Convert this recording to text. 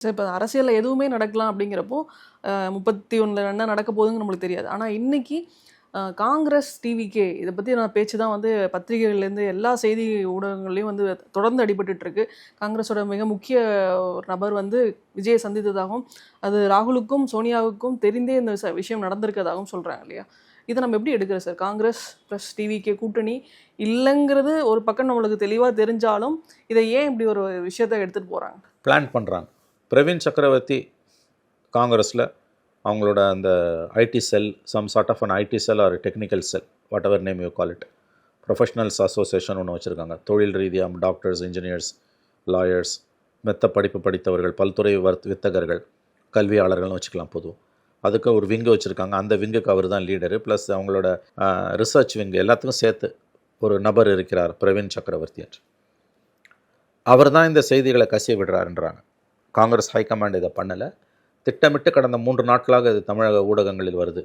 Sir இப்போ அரசியலில் எதுவுமே நடக்கலாம் அப்படிங்கிறப்போ 31 என்ன நடக்க போகுதுன்னு நம்மளுக்கு தெரியாது. ஆனால் இன்னைக்கு காங்கிரஸ் டிவிகே இதை பற்றி நான் பேச்சு தான் வந்து பத்திரிகைகள்லேருந்து எல்லா செய்தி ஊடகங்கள்லையும் வந்து தொடர்ந்து அடிபட்டுட்டு இருக்கு. காங்கிரஸோட மிக முக்கிய ஒரு நபர் வந்து விஜயை சந்தித்ததாகவும் அது ராகுலுக்கும் சோனியாவுக்கும் தெரிந்தே இந்த விஷயம் நடந்திருக்கதாகவும் சொல்கிறாங்க இல்லையா? இதை நம்ம எப்படி எடுக்கிறோம் சார்? காங்கிரஸ் ப்ளஸ் டிவிகே கூட்டணி இல்லைங்கிறது ஒரு பக்கம் நம்மளுக்கு தெளிவாக தெரிஞ்சாலும் இதை ஏன் இப்படி ஒரு விஷயத்தை எடுத்துகிட்டு போகிறாங்க? பிளான் பண்ணுறாங்க. பிரவீன் சக்கரவர்த்தி காங்கிரஸில் அவங்களோட அந்த IT cell, some sort of an IT cell or technical cell, what ever name you call it, professionals association ஒன்று வச்சுருக்காங்க. தொழில் ரீதியாக டாக்டர்ஸ், இன்ஜினியர்ஸ், லாயர்ஸ், மெத்த படிப்பு படித்தவர்கள், பல்துறை வித்தகர்கள், கல்வியாளர்கள்னு வச்சுக்கலாம் பொதுவாக. அதுக்கு ஒரு விங்கு வச்சுருக்காங்க. அந்த விங்குக்கு அவர் தான் லீடரு. ப்ளஸ் அவங்களோட ரிசர்ச் விங்கு எல்லாத்துக்கும் சேர்த்து ஒரு நபர் இருக்கிறார், பிரவீன் சக்கரவர்த்தி என்று. அவர் தான் இந்த செய்திகளை கசிய விடுறாருன்றாங்க. காங்கிரஸ் ஹைகமாண்ட் இதை பண்ணலை. திட்டமிட்டு கடந்த 3 நாட்களாக இது தமிழக ஊடகங்களில் வருது.